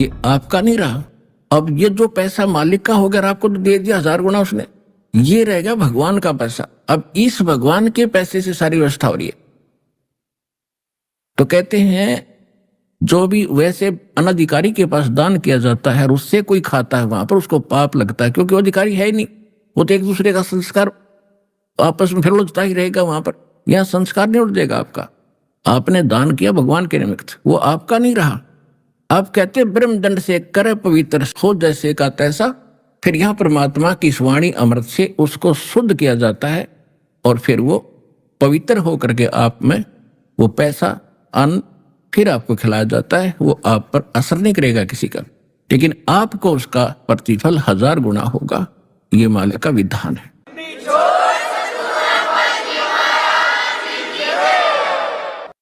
ये आपका नहीं रहा। अब ये जो पैसा मालिक का हो गया, आपको तो दे दिया 1000 गुना उसने, ये रहेगा भगवान का पैसा। अब इस भगवान के पैसे से सारी व्यवस्था हो रही है। तो कहते हैं जो भी वैसे अनधिकारी के पास दान किया जाता है और उससे कोई खाता है वहां पर उसको पाप लगता है, क्योंकि वो अधिकारी है ही नहीं। वो तो एक दूसरे का संस्कार आपस में फिर उलझता ही रहेगा वहां पर। यह संस्कार नहीं उड़ जाएगा आपका। आपने दान किया भगवान के निमित्त, वो आपका नहीं रहा। आप कहते ब्रह्मदंड से करे पवित्र हो जैसे का तैसा। फिर यहां परमात्मा की वाणी अमृत से उसको शुद्ध किया जाता है और फिर वो पवित्र होकर के आप में वो पैसा अन्न फिर आपको खिलाया जाता है। वो आप पर असर नहीं करेगा किसी का, लेकिन आपको उसका प्रतिफल 1000 गुना होगा। ये मालिक का विधान है।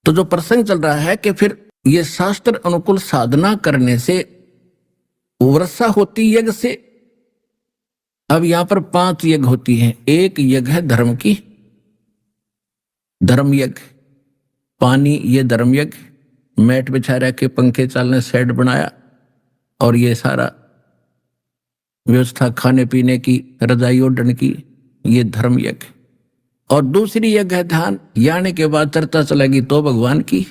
तो जो प्रसंग चल रहा है कि फिर ये शास्त्र अनुकूल साधना करने से वर्षा होती यज्ञ से। अब यहां पर 5 यज्ञ होती हैं। एक यज्ञ है धर्म की, धर्म यज्ञ। पानी ये धर्म यज्ञ, मैट बिछा रखे, पंखे चलने, शेड बनाया और ये सारा व्यवस्था खाने पीने की, रजाई ओढ़ने की, ये धर्म यज्ञ। और दूसरी यज्ञ है ध्यान। यानी के बाद चर्चा चलेगी तो भगवान की।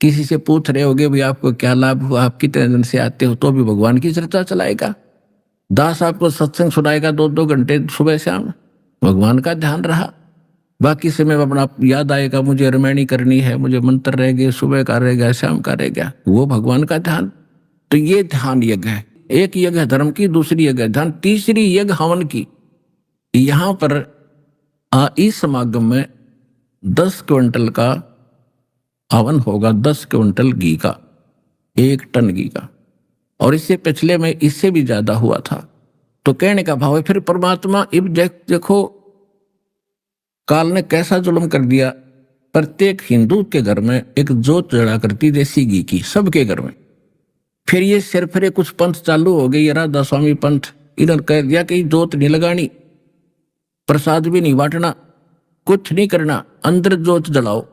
किसी से पूछ रहे होगे भाई आपको क्या लाभ हुआ, आप कितने दिन से आते हो, तो भी भगवान की चर्चा चलाएगा। दास आपको सत्संग सुनाएगा 2-2 घंटे सुबह शाम, भगवान का ध्यान रहा। बाकी समय अपना याद आएगा मुझे रामायणी करनी है, मुझे मंत्र रह गए, सुबह का रह गया, शाम का रह गया, वो भगवान का ध्यान। तो ये ध्यान यज्ञ है। एक यज्ञ है धर्म की, दूसरी यज्ञ है ध्यान, तीसरी यज्ञ हवन की। यहां पर इस समागम में 10 क्विंटल का हवन होगा, 10 क्विंटल घी का, 1 टन घी का। और इससे पिछले में इससे भी ज्यादा हुआ था। तो कहने का भाव है फिर परमात्मा इब देखो काल ने कैसा जुल्म कर दिया। प्रत्येक हिंदू के घर में एक जोत जड़ा करती देसी घी की, सबके घर में। फिर ये सिरफिरे कुछ पंथ चालू हो गई, राधा स्वामी पंथ, इधर कह दिया कि जोत नहीं लगानी, प्रसाद भी नहीं बांटना, कुछ नहीं करना, अंदर जोत जलाओ।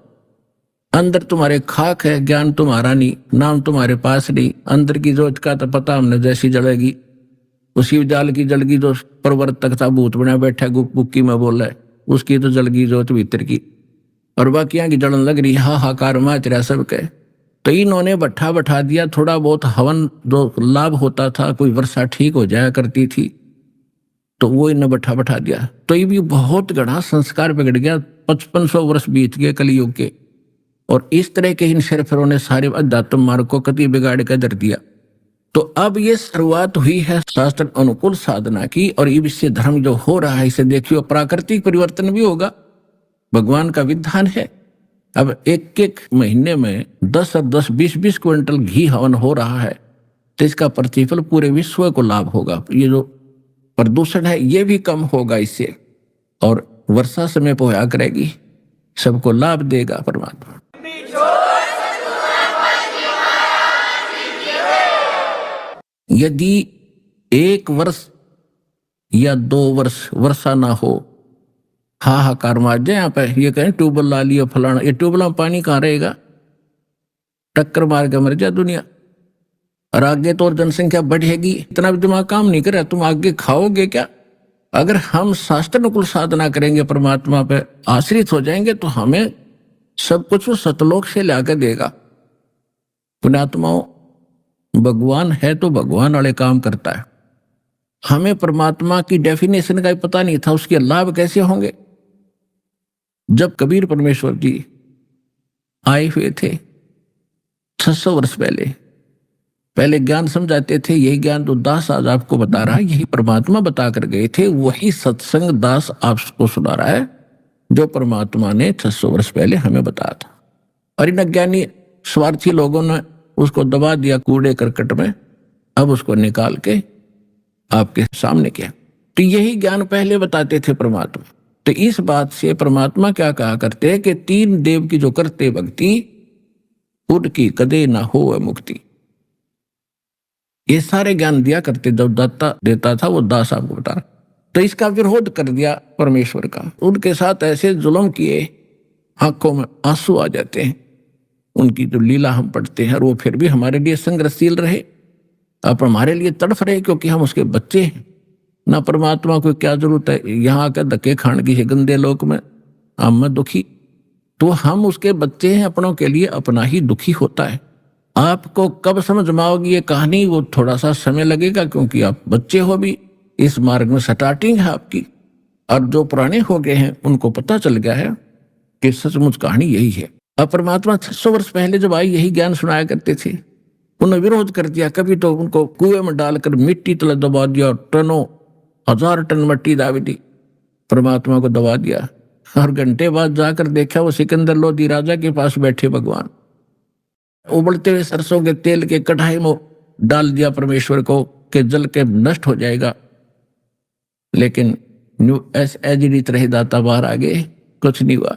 अंदर तुम्हारे खाक है, ज्ञान तुम्हारा नहीं, नाम तुम्हारे पास नहीं। अंदर की जोत का तो पता हमने जैसी जलेगी, उसी जाल की जलगी जो प्रवर्तक था भूत बना बैठा गुक्की में बोला है, उसकी तो जलगी जोत भीतर की, और बाकियां की जलन लग रही, हाहाकार मच रहा सबके। तो इन्होंने बैठा दिया। थोड़ा बहुत हवन जो लाभ होता था, कोई वर्षा ठीक हो जाया करती थी, तो वो इन्हें बैठा दिया। तो ये भी बहुत गढ़ा संस्कार बिगड़ गया। 5500 वर्ष बीत गए कलयुग के, और इस तरह के इन शेरफरों ने सारे अध्यात्म मार्ग को कति बिगाड़ कर धर दिया। तो अब ये शुरुआत हुई है शास्त्र अनुकूल साधना की, और इससे धर्म जो हो रहा है इसे देखियो प्राकृतिक परिवर्तन भी होगा, भगवान का विधान है। अब 1-1 महीने में 10 और 10 20-20 क्विंटल घी हवन हो रहा है, तो इसका प्रतिफल पूरे विश्व को लाभ होगा। ये जो प्रदूषण है ये भी कम होगा इससे, और वर्षा समय पर होया करेगी, सबको लाभ देगा परमात्मा। यदि 1 वर्ष या 2 वर्ष वर्षा ना हो, हाहाकार मार जाए। यहाँ पे ये कहें ट्यूबवेल ला लिया फलाना, ये ट्यूबवेल में पानी कहाँ रहेगा, टक्कर मार के मर जाए दुनिया। और आगे तो और जनसंख्या बढ़ेगी, इतना भी दिमाग काम नहीं करे, तुम आगे खाओगे क्या। अगर हम शास्त्र अनुकूल साधना करेंगे, परमात्मा पे आश्रित हो जाएंगे, तो हमें सब कुछ वो सतलोक से लाकर देगा। पुण्यात्माओं, भगवान है तो भगवान वाले काम करता है। हमें परमात्मा की डेफिनेशन का पता नहीं था, उसके लाभ कैसे होंगे। जब कबीर परमेश्वर जी आए हुए थे 600 वर्ष पहले ज्ञान समझाते थे। यही ज्ञान तो दास आज आपको बता रहा है, यही परमात्मा बता कर गए थे, वही सत्संग दास आपको सुना रहा है जो परमात्मा ने 600 वर्ष पहले हमें बताया था। और इन अज्ञानी स्वार्थी लोगों ने उसको दबा दिया कूड़े करकट में, अब उसको निकाल के आपके सामने किया। तो यही ज्ञान पहले बताते थे परमात्मा। तो इस बात से परमात्मा क्या कहा करते हैं कि 3 देव की जो करते भक्ति, उनकी कदे ना हो मुक्ति। ये सारे ज्ञान दिया करते, जब दाता देता था वो दास आपको बता रहा। तो इसका विरोध कर दिया परमेश्वर का, उनके साथ ऐसे जुल्म किए, आंखों में आंसू आ जाते हैं। उनकी जो लीला हम पढ़ते हैं, और वो फिर भी हमारे लिए संग्रहशील रहे। आप हमारे लिए तड़फ रहे क्योंकि हम उसके बच्चे हैं। ना परमात्मा को क्या जरूरत है यहाँ आकर धक्के खाने की गंदे लोक में, हम में दुखी। तो हम उसके बच्चे हैं, अपनों के लिए अपना ही दुखी होता है। आपको कब समझ में आओगी ये कहानी, वो थोड़ा सा समय लगेगा, क्योंकि आप बच्चे हो भी, इस मार्ग में स्टार्टिंग है आपकी। और जो पुराने हो गए हैं उनको पता चल गया है कि सचमुच कहानी यही है। अब परमात्मा 600 वर्ष पहले जब आई यही ज्ञान सुनाया करते थे, उन्हें विरोध कर दिया। कभी तो उनको कुएं में डालकर मिट्टी तले दबा दिया, टनों 1000 टन मिट्टी दावी दी, परमात्मा को दबा दिया। और घंटे बाद जाकर देखा वो सिकंदर लोधी राजा के पास बैठे भगवान, उबलते हुए सरसों के तेल के कढ़ाई में डाल दिया परमेश्वर को कि जल के नष्ट हो जाएगा। लेकिन एज इट रहे दाता बाहर आ गए, कुछ नहीं हुआ।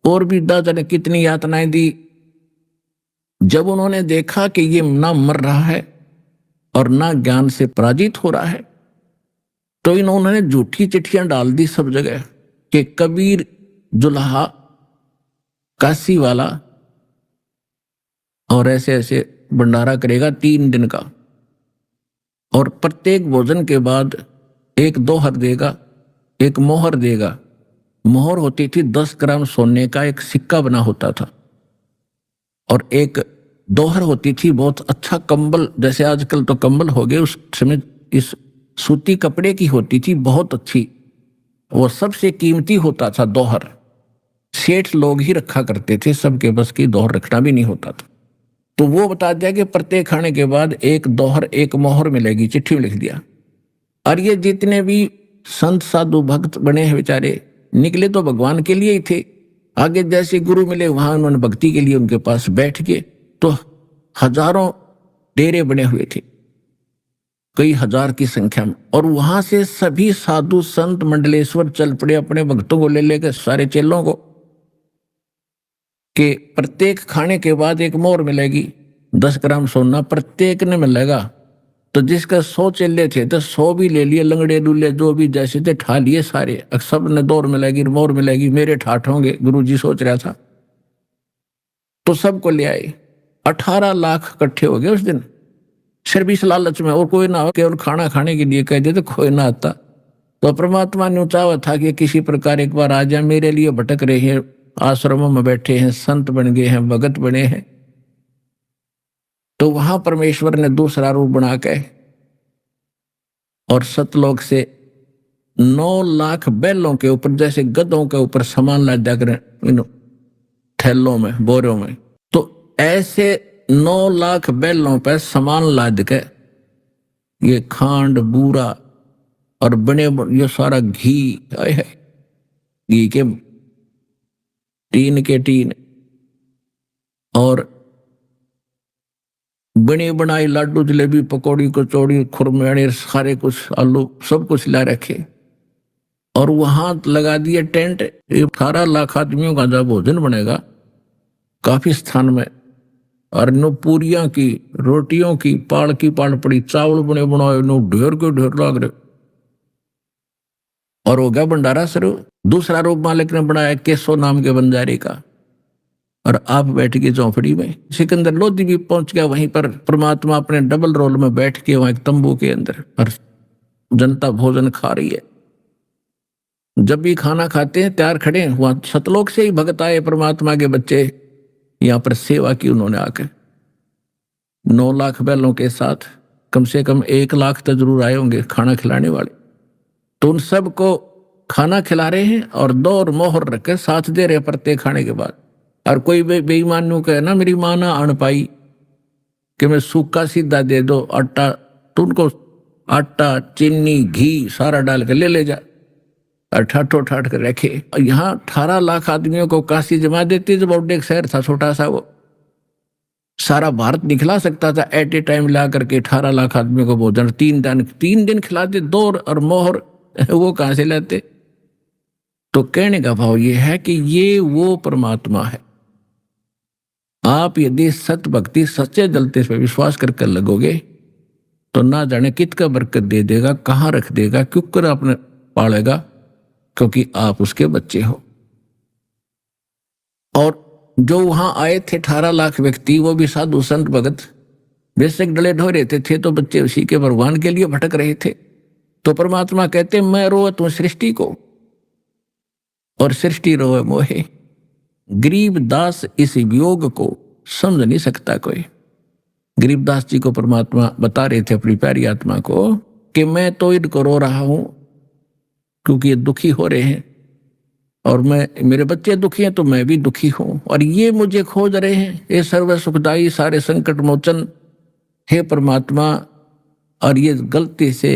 और भी दाता ने कितनी यातनाएं दी। जब उन्होंने देखा कि ये ना मर रहा है और ना ज्ञान से पराजित हो रहा है, तो इन्होंने झूठी चिट्ठियां डाल दी सब जगह कि कबीर जुल्हा काशी वाला और ऐसे ऐसे भंडारा करेगा 3 दिन का, और प्रत्येक भोजन के बाद एक दोहर देगा, एक मोहर देगा। मोहर होती थी 10 ग्राम सोने का एक सिक्का बना होता था, और एक दोहर होती थी बहुत अच्छा कंबल, जैसे आजकल तो कंबल हो गए, उस समय इस सूती कपड़े की होती थी बहुत अच्छी, वो सबसे कीमती होता था दोहर। सेठ लोग ही रखा करते थे, सबके बस की दोहर रखना भी नहीं होता था। तो वो बता दिया कि प्रत्येक खाने के बाद एक दोहर एक मोहर मिलेगी, चिट्ठी में लिख दिया। और ये जितने भी संत साधु भक्त बने हैं बेचारे, निकले तो भगवान के लिए ही थे। आगे जैसे गुरु मिले वहां उन्होंने भक्ति के लिए उनके पास बैठ के, तो हजारों डेरे बने हुए थे, कई हजार की संख्या में। और वहां से सभी साधु संत मंडलेश्वर चल पड़े अपने भक्तों को ले लेकर, सारे चेलों को, कि प्रत्येक खाने के बाद एक मोहर मिलेगी, 10 ग्राम सोना प्रत्येक ने मिलेगा। तो जिसका 100 चेले थे तो 100 भी ले लिए, लंगड़े डुल्ले जो भी जैसे थे ठा लिए सारे, सब ने दौर मिलेगी मोहर मिलेगी, मेरे ठाठ होंगे, गुरुजी सोच रहा था। तो सबको ले आए, 18 लाख इकट्ठे हो गए उस दिन, सिर्फ इस लालच में। और कोई ना हो, केवल खाना खाने के लिए कह दे तो कोई ना आता। तो परमात्मा ने चाहा था कि किसी प्रकार एक बार आ जाए, मेरे लिए भटक रहे हैं, आश्रमों में बैठे हैं, संत बन गए हैं, भगत बने हैं। तो वहां परमेश्वर ने दूसरा रूप बना के और सतलोक से 9 लाख बैलों के ऊपर, जैसे गधों के ऊपर सामान लादा करें इन थैलों में, बोरों में, तो ऐसे 9 लाख बैलों पर सामान लाद के ये खांड बूरा और बने ये सारा घी है, घी के टीन के टीन, और बने बनाई लाडू जलेबी पकौड़ी कचौड़ी खुरमेड़े सारे कुछ, आलू सब कुछ ला रखे। और वहां लगा दिए टेंट, 18 लाख आदमियों का जब भोजन बनेगा काफी स्थान में। और नो पूरियां की, रोटियों की पाड़ पड़ी, चावल बने बनाए, नो ढेर के ढेर लाग रहे। और हो गया भंडारा शुरू। दूसरा रूप मालिक ने बनाया केसो नाम के बंजारे का, और आप बैठ गए चौपड़ी में। सिकंदर लोधी भी पहुंच गया वहीं पर, परमात्मा अपने डबल रोल में बैठ के वहां एक तंबू के अंदर, और जनता भोजन खा रही है। जब भी खाना खाते हैं तैयार खड़े, वहां सतलोक से ही भगत आए, परमात्मा के बच्चे, यहां पर सेवा की उन्होंने आकर 9 लाख बैलों के साथ, कम से कम 1 लाख तो जरूर आए होंगे खाना खिलाने वाले। तो उन सबको खाना खिला रहे हैं और 2 और मोहर रखकर साथ दे रहे प्रत्येक खाने के बाद। और कोई बेईमान नु कहे ना मेरी मां ना अण पाई कि मैं सूखा सीधा दे दो आटा, तो उनको आटा चीनी घी सारा डाल के ले जा, और ठाठो ठाठ कर रखे। यहाँ 18 लाख आदमियों को काशी जमा देते, जब बॉर्डर एक शहर था छोटा सा, वो सारा भारत निखला सकता था एट ए टाइम ला करके 18 लाख आदमियों को भोजन 3 दिन खिलाते। 2 और मोहर वो कहां से लाते? तो कहने का भाव ये है कि ये वो परमात्मा है। आप यदि सत भक्ति सच्चे दिल से पे विश्वास कर लगोगे तो ना जाने कित का बरकत दे देगा, कहाँ रख देगा, क्यों कर आपने पालेगा, क्योंकि आप उसके बच्चे हो। और जो वहां आए थे 18 लाख व्यक्ति, वो भी साधु संत भगत, बेशक डले ढो रहे थे तो बच्चे उसी के भगवान के लिए भटक रहे थे। तो परमात्मा कहते मैं रोवत हूं सृष्टि को और सृष्टि रोवे मोहे। गरीबदास इस वियोग को समझ नहीं सकता कोई। गरीबदास जी को परमात्मा बता रहे थे अपनी प्यारी आत्मा को कि मैं तो इनको रो रहा हूं क्योंकि ये दुखी हो रहे हैं और मैं मेरे बच्चे दुखी हैं तो मैं भी दुखी हूं और ये मुझे खोज रहे हैं। ये सर्व सुखदाई सारे संकट मोचन हे परमात्मा, और ये गलती से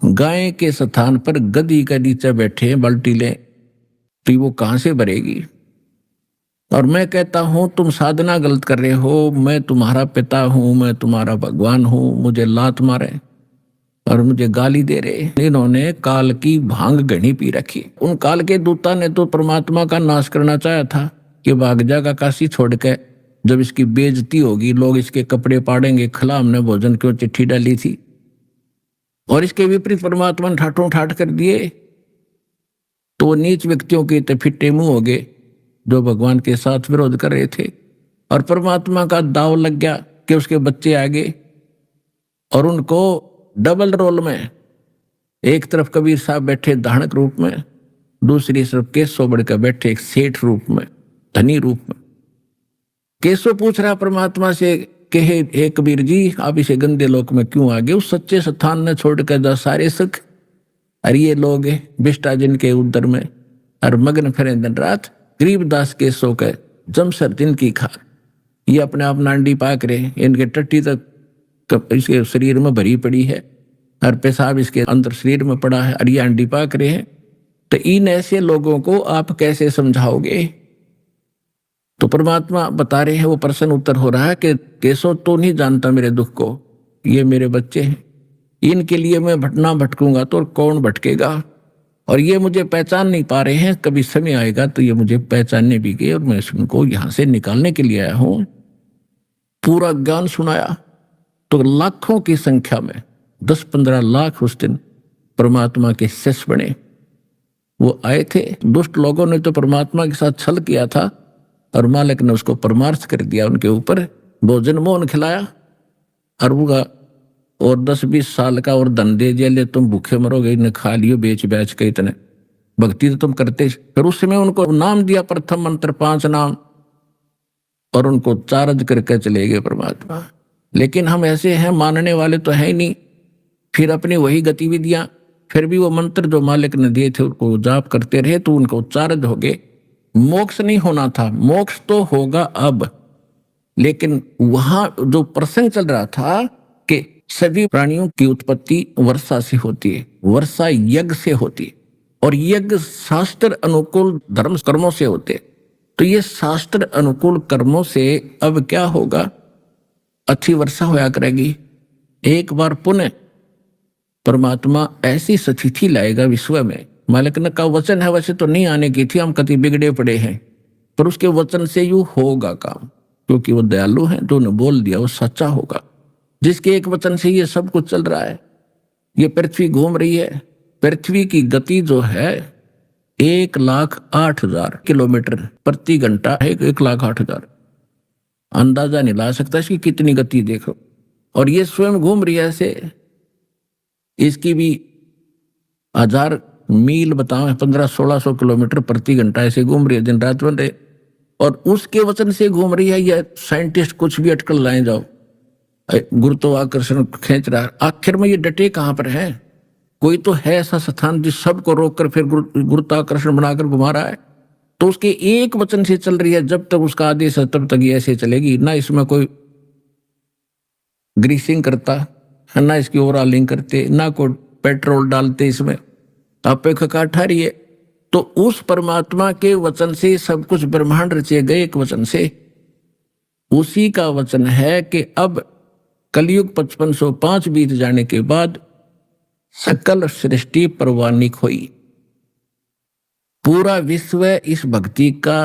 गाय के स्थान पर गधी के नीचे बैठे हैं बाल्टी ले, तो वो कहां से भरेगी। और मैं कहता हूं तुम साधना गलत कर रहे हो, मैं तुम्हारा पिता हूं, मैं तुम्हारा भगवान हूं, मुझे लात मारे और मुझे गाली दे रहे। इन्होंने काल की भांग घनी पी रखी। उन काल के दूता ने तो परमात्मा का नाश करना चाहा था कि भाग जाएगा काशी छोड़ के, जब इसकी बेइज्जती होगी लोग इसके कपड़े पाड़ेंगे, खला हमने भोजन क्यों चिट्ठी डाली थी। और इसके विपरीत परमात्मा ने ठाठों ठाठ कर दिए तो वो नीच व्यक्तियों के तो फिट्टे मुंह हो गए जो भगवान के साथ विरोध कर रहे थे। और परमात्मा का दाव लग गया कि उसके बच्चे आ गए और उनको डबल रोल में, एक तरफ कबीर साहब बैठे धानक रूप में, दूसरी तरफ केशव बढ़कर बैठे एक सेठ रूप में, धनी रूप में। केशव पूछ रहा परमात्मा से कि हे कबीर जी आप इसे गंदे लोक में क्यों आ गए, उस सच्चे स्थान ने छोड़कर जा सारे सुख। और ये लोग बिष्टा जिनके उदर में और मगन फिरे दिन रात। गरीबदास केशव के जमसर दिन की खार, ये अपने आप नांडी पाक रहे, इनके टट्टी तक इसके शरीर में भरी पड़ी है और पेशाब इसके अंदर शरीर में पड़ा है और ये अंडी पाक रहे हैं। तो इन ऐसे लोगों को आप कैसे समझाओगे। तो परमात्मा बता रहे हैं, वो प्रश्न उत्तर हो रहा है कि केशव तो नहीं जानता मेरे दुख को, ये मेरे बच्चे हैं, इनके लिए मैं भटना भटकूंगा तो कौन भटकेगा। और ये मुझे पहचान नहीं पा रहे हैं, कभी समय आएगा तो ये मुझे पहचानने भी गए और मैं उनको यहां से निकालने के लिए आया हूं। पूरा ज्ञान सुनाया तो लाखों की संख्या में 10-15 लाख उस दिन परमात्मा के शिष्य बने। वो आए थे, दुष्ट लोगों ने तो परमात्मा के साथ छल किया था और मालिक ने उसको परमार्थ कर दिया, उनके ऊपर भोजन मोहन खिलाया अरबों का और 10-20 साल का और धन दे दिया, ले तुम भूखे मरोगे, इन्हें खा लियो बेच बेच के, इतने भक्ति तो तुम करते। फिर उस समय उनको नाम दिया, प्रथम मंत्र 5 नाम, और उनको चार्ज करके चले गए परमात्मा। लेकिन हम ऐसे हैं, मानने वाले तो है ही नहीं, फिर अपनी वही गतिविधियां, फिर भी वो मंत्र जो मालिक ने दिए थे उनको जाप करते रहे तो उनको चार्ज हो गए। मोक्ष नहीं होना था, मोक्ष तो होगा अब। लेकिन वहां जो प्रसंग चल रहा था कि सभी प्राणियों की उत्पत्ति वर्षा से होती है, वर्षा यज्ञ से होती है और यज्ञ शास्त्र अनुकूल धर्म कर्मों से होते। तो ये शास्त्र अनुकूल कर्मों से अब क्या होगा, अच्छी वर्षा होया करेगी। एक बार पुनः परमात्मा ऐसी स्थिति लाएगा विश्व में, मालिक ने का वचन है, वैसे तो नहीं आने की थी, हम कति बिगड़े पड़े हैं, पर उसके वचन से यूं होगा काम, क्योंकि वो दयालु है, जो ने बोल दिया वो सच्चा होगा। जिसके एक वचन से ये सब कुछ चल रहा है, ये पृथ्वी घूम रही है। पृथ्वी की गति जो है 1,08,000 किलोमीटर प्रति घंटा है, 1,08,000। अंदाजा नहीं ला सकता इसकी कितनी गति देखो। और ये स्वयं घूम रही है ऐसे, इसकी भी 1000 मील बताओ, 1500-1600 किलोमीटर प्रति घंटा ऐसे घूम रही है, दिन रात बन रहे। और उसके वचन से घूम रही है। यह साइंटिस्ट कुछ भी अटकल लाए जाओ, गुरुत्वाकर्षण खींच रहा है, आखिर में ये डटे कहां पर है। कोई तो है ऐसा स्थान जिस सबको रोककर फिर गुरुत्वाकर्षण बनाकर घुमा रहा है। तो उसके एक वचन से चल रही है, जब तक उसका आदेश है तब तक ये ऐसे चलेगी। ना इसमें कोई ग्रीसिंग करता है, ना इसकी ओवरऑलिंग करते, ना कोई पेट्रोल डालते इसमें, आपे खका रही है। तो उस परमात्मा के वचन से सब कुछ ब्रह्मांड रचे गए एक वचन से। उसी का वचन है कि अब कलयुग 5505 बीत जाने के बाद सकल सृष्टि परवानिक हुई। पूरा विश्व इस भक्ति का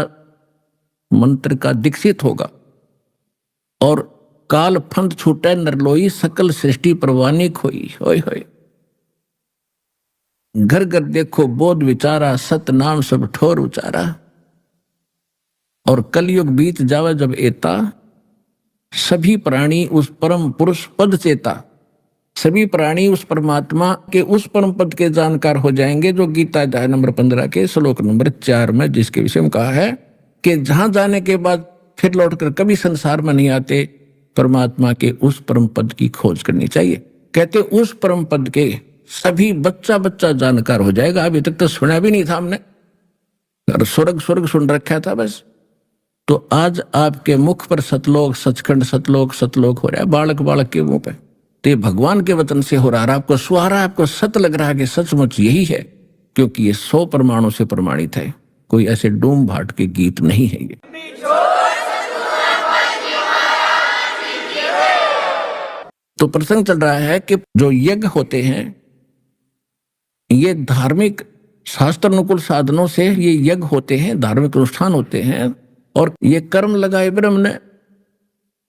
मंत्र का दीक्षित होगा और काल फंद छूटे नरलोई, सकल सृष्टि परवानिक हुई। होय होय। घर घर देखो बोध विचारा, सत नाम सब ठोर उचारा। और कलयुग बीत जावे जब एता, सभी प्राणी उस परम पुरुष पद चेता, सभी प्राणी उस परमात्मा के उस परम पद के जानकार हो जाएंगे जो गीता अध्याय नंबर 15 के श्लोक नंबर 4 में जिसके विषय में कहा है कि जहां जाने के बाद फिर लौटकर कभी संसार में नहीं आते, परमात्मा के उस परम पद की खोज करनी चाहिए। कहते उस परम पद के सभी बच्चा बच्चा जानकार हो जाएगा। अभी तक तो सुना भी नहीं था हमने, और स्वर्ग स्वर्ग सुन रखा था बस। तो आज आपके मुख पर सतलोक सचखंड सतलोक सतलोक हो रहा है, बालक बालक के मुंह पे। तो ये भगवान के वचन से हो रहा है, आपको सुहारा, आपको सत लग रहा है कि सचमुच यही है, क्योंकि ये 100 प्रमाणों से प्रमाणित है, कोई ऐसे डूम भाट के गीत नहीं है ये। तो प्रसंग चल रहा है कि जो यज्ञ होते हैं ये धार्मिक शास्त्र अनुकूल साधनों से ये यज्ञ होते हैं, धार्मिक अनुष्ठान होते हैं, और ये कर्म लगाए ब्रह्म ने,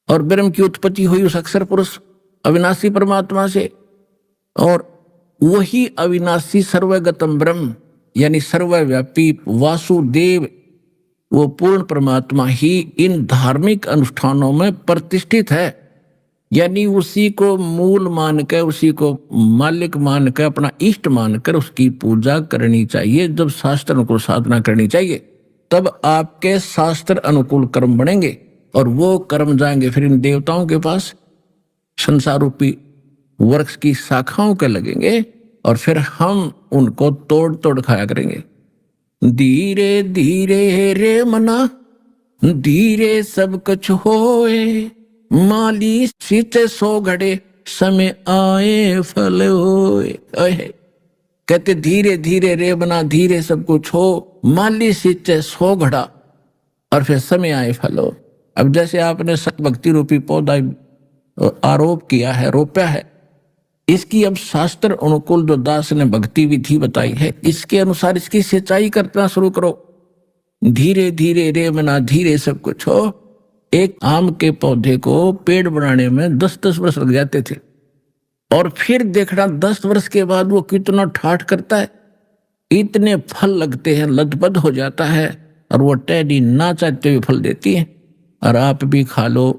और ब्रह्म की उत्पत्ति हुई उस अक्षर पुरुष अविनाशी परमात्मा से, और वही अविनाशी सर्वगतम ब्रह्म यानी सर्वव्यापी वासुदेव वो पूर्ण परमात्मा ही इन धार्मिक अनुष्ठानों में प्रतिष्ठित है। यानी उसी को मूल मानकर, उसी को मालिक मानकर, अपना इष्ट मानकर उसकी पूजा करनी चाहिए। जब शास्त्र अनुकूल साधना करनी चाहिए तब आपके शास्त्र अनुकूल कर्म बनेंगे, और वो कर्म जाएंगे फिर इन देवताओं के पास, संसार रूपी वृक्ष की शाखाओं के लगेंगे, और फिर हम उनको तोड़ तोड़ खाया करेंगे। धीरे धीरे रे मना धीरे सब कुछ होए, माली सीते 100 घड़े समय आए फल होए। कहते धीरे धीरे रे बना धीरे सब कुछ हो, माली सींचे 100 घड़ा और फिर समय आए फल हो। अब जैसे आपने सतभक्ति रूपी पौधा आरोप किया है, रोपा है, इसकी अब शास्त्र अनुकूल जो दास ने भक्ति विधि बताई है, इसके अनुसार इसकी सिंचाई करना शुरू करो। धीरे धीरे रे मना धीरे सब कुछ हो। एक आम के पौधे को पेड़ बनाने में 10-10 वर्ष लग जाते थे, और फिर देखना 10 वर्ष के बाद वो कितना ठाठ करता है, इतने फल लगते हैं, लदबद हो जाता है, और वो टहनी ना चाहते हुए फल देती है। और आप भी खा लो,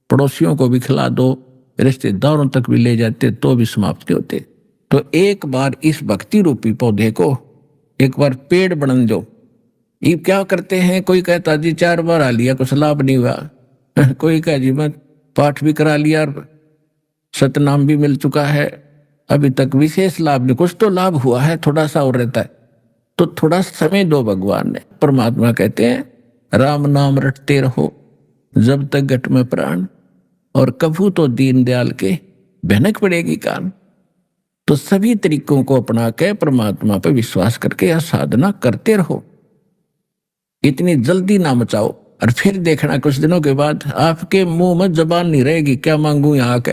पड़ोसियों को भी खिला दो, रिश्तेदारों तक भी ले जाते तो भी समाप्त होते। तो एक बार इस भक्ति रूपी पौधे को एक बार पेड़ बन दो। ये क्या करते हैं, कोई कहता जी 4 बार आ लिया कुछ लाभ नहीं हुआ, कोई कह जी मैं पाठ भी करा लिया, सतनाम भी मिल चुका है, अभी तक विशेष लाभ नहीं, कुछ तो लाभ हुआ है, थोड़ा सा और रहता है, तो थोड़ा समय दो। भगवान ने, परमात्मा कहते हैं राम नाम रटते रहो जब तक घट में प्राण, और कभू तो दीन दयाल के भनक पड़ेगी कान। तो सभी तरीकों को अपना के परमात्मा पर विश्वास करके यह साधना करते रहो, इतनी जल्दी ना मचाओ। और फिर देखना कुछ दिनों के बाद आपके मुंह में जबान नहीं रहेगी, क्या मांगू यहाँ के,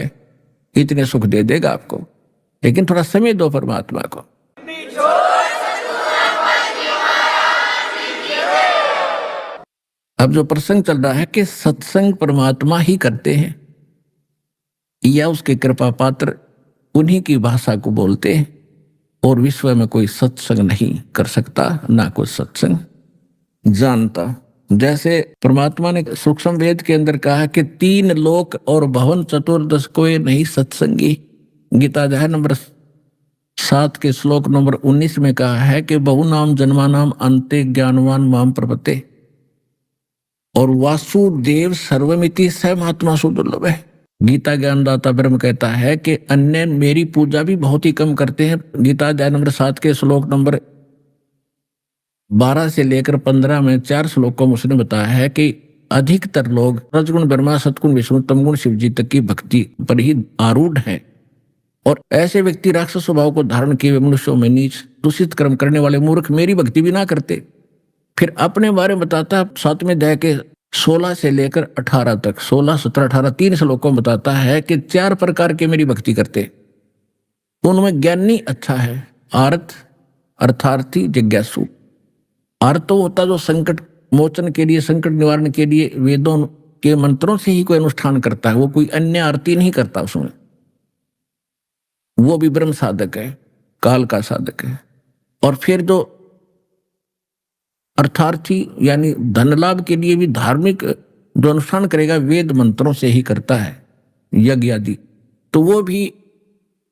इतने सुख दे देगा आपको, लेकिन थोड़ा समय दो परमात्मा को। अब जो प्रसंग चल रहा है कि सत्संग परमात्मा ही करते हैं, या उसके कृपा पात्र उन्हीं की भाषा को बोलते हैं, और विश्व में कोई सत्संग नहीं कर सकता, ना कोई सत्संग जानता। जैसे परमात्मा ने सूक्ष्म वेद के अंदर कहा कि 3 लोक और भवन चतुर्दश कोई नहीं सत्संगी। गीता अध्याय नंबर 7 के श्लोक नंबर 19 में कहा है कि बहु नाम जन्मा नाम अंते ज्ञानवान माम प्रपते, और वासुदेव सर्वमिति स महात्मा सुदुर्लभ है। गीता ज्ञानदाता ब्रह्म कहता है कि अन्य मेरी पूजा भी बहुत ही कम करते हैं। गीता अध्याय नंबर 7 के श्लोक नंबर 12 से लेकर 15 में 4 श्लोकों में उसने बताया है कि अधिकतर लोग रजगुण ब्रह्मा सतगुण विष्णु तमगुण शिव जी तक की भक्ति पर ही आरूढ़ हैं, और ऐसे व्यक्ति राक्षस स्वभाव को धारण किए मनुष्यों में नीच दूषित कर्म करने वाले मूर्ख मेरी भक्ति भी ना करते। फिर अपने बारे में बताता है 7वें अध्याय के 16 से लेकर 18 तक, 16, 17, 18 3 श्लोकों में बताता है कि 4 प्रकार के मेरी भक्ति करते। उनमें ज्ञानी अच्छा है, आर्थ अर्थार्थी जिज्ञासु। अर्थ तो होता जो संकट मोचन के लिए, संकट निवारण के लिए वेदों के मंत्रों से ही कोई अनुष्ठान करता है, वो कोई अन्य आरती नहीं करता उसमें, वो भी ब्रह्म साधक है, काल का साधक है। और फिर जो अर्थार्थी यानी धन लाभ के लिए भी धार्मिक जो अनुष्ठान करेगा वेद मंत्रों से ही करता है यज्ञ आदि, तो वो भी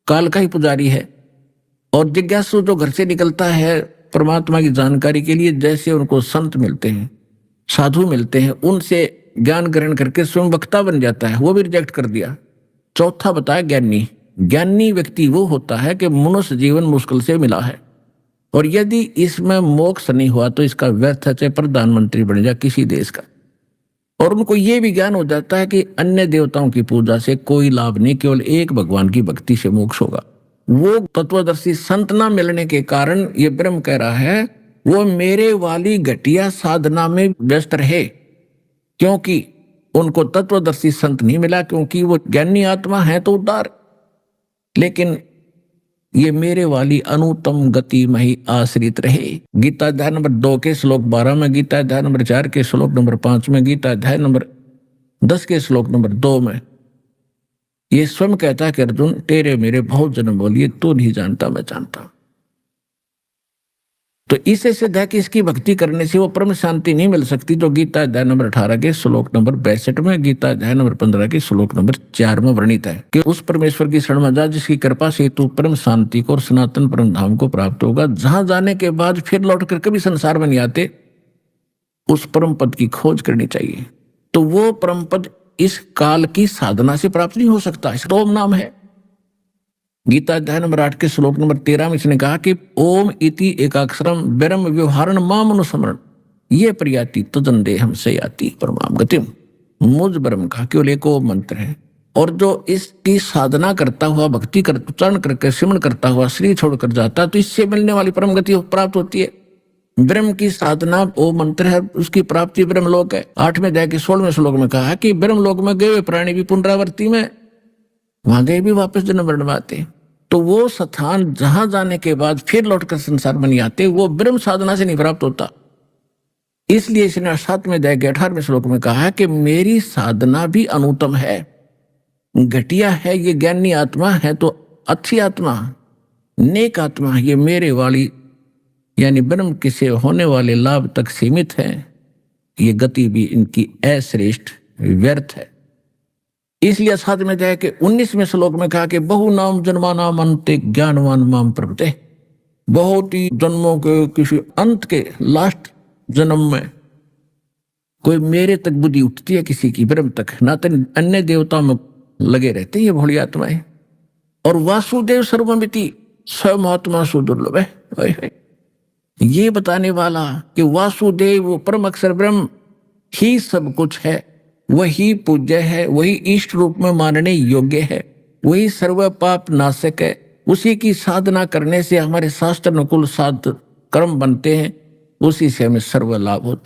काल का ही पुजारी है। और जिज्ञासु जो घर से निकलता है परमात्मा की जानकारी के लिए, जैसे उनको संत मिलते हैं, साधु मिलते हैं, उनसे ज्ञान ग्रहण करके स्वयं वक्ता बन जाता है, वो भी रिजेक्ट कर दिया। चौथा बताया ज्ञानी। ज्ञानी व्यक्ति वो होता है कि मनुष्य जीवन मुश्किल से मिला है और यदि इसमें मोक्ष नहीं हुआ तो इसका व्यर्थ है, चाहे प्रधानमंत्री बन जाए किसी देश का। और उनको ये भी ज्ञान हो जाता है कि अन्य देवताओं की पूजा से कोई लाभ नहीं, केवल एक भगवान की भक्ति से मोक्ष होगा। वो तत्वदर्शी संत ना मिलने के कारण ये ब्रह्म कह रहा है वो मेरे वाली घटिया साधना में व्यस्त रहे, क्योंकि उनको तत्वदर्शी संत नहीं मिला, क्योंकि वो ज्ञानी आत्मा है तो उदार, लेकिन ये मेरे वाली अनुत्तम गति में ही आश्रित रहे। गीता अध्याय नंबर 2 के श्लोक 12 में, गीता अध्याय नंबर 4 के श्लोक नंबर 5 में, गीता अध्याय नंबर 10 के श्लोक नंबर 2 में ये स्वयं कहता है कि अर्जुन तेरे मेरे बहुत जन्म बोलिए, तू नहीं जानता मैं जानता। तो इससे सिद्ध है कि इसकी भक्ति करने से वो परम शांति नहीं मिल सकती। तो गीता अध्याय नंबर 18 के श्लोक नंबर 62 में, गीता अध्याय नंबर 15 के श्लोक नंबर 4 में वर्णित है कि उस परमेश्वर की शरण में जा जिसकी कृपा से तू परम शांति को और सनातन परम धाम को प्राप्त होगा, जहां जाने के बाद फिर लौट कर कभी संसार में नहीं आते। उस परम पद की खोज करनी चाहिए। तो वो परम पद इस काल की साधना से प्राप्त नहीं हो सकता। इसका ओम नाम है। गीता अध्याय नंबर 8 के श्लोक नंबर 13 में इसने कहा कि ओम इति एकाक्षरम ब्रह्म व्यवहारण माम अनुस्मरण ये प्रयाति तदन देहम से याति परमाम गतिम। मुझ ब्रह्म का केवल एक ओम मंत्र है, और जो इसकी साधना करता हुआ भक्ति कर उच्चारण करके सिमरण करता हुआ शरीर छोड़कर जाता है तो इससे मिलने वाली परम गति प्राप्त होती है। ब्रह्म की साधना ओम मंत्र है, उसकी प्राप्ति ब्रह्मलोक है। 8वें अध्याय के 16वें श्लोक में कहा कि ब्रह्मलोक में गए हुए प्राणी भी पुनरावृत्ति में वहां गए भी वापस जन्म बनवाते। तो वो स्थान जहां जाने के बाद फिर लौटकर संसार में नहीं आते, वो ब्रह्म साधना से नहीं प्राप्त होता। इसलिए इसने 7वें अध्याय के 18वें श्लोक में कहा कि मेरी साधना भी अनुत्तम है, घटिया है। ये ज्ञानी आत्मा है तो अच्छी आत्मा, नेक आत्मा, ये मेरे वाली यानी ब्रह्म के से होने वाले लाभ तक सीमित है। ये गति भी इनकी अश्रेष्ठ व्यर्थ है। इसलिए 7वें अध्याय के 19वें श्लोक में कहा कि बहु नाम जन्मा नाम अंते ज्ञानवान माम प्रपते। बहुत ही जन्मों के किसी अंत के लास्ट जन्म में कोई मेरे तक बुद्धि उठती है किसी की, ब्रह्म तक, ना तो अन्य देवताओं में लगे रहते हैं ये भोली आत्माएं। और वासुदेव सर्वमिति स महात्मा सुदुर्लभ है। ये बताने वाला कि वासुदेव वो परम अक्षर ब्रह्म ही सब कुछ है, वही पूज्य है, वही इष्ट रूप में मानने योग्य है, वही सर्व पाप नाशक है। उसी की साधना करने से हमारे शास्त्र अनुकूल साध कर्म बनते हैं, उसी से हमें सर्व लाभ होता है।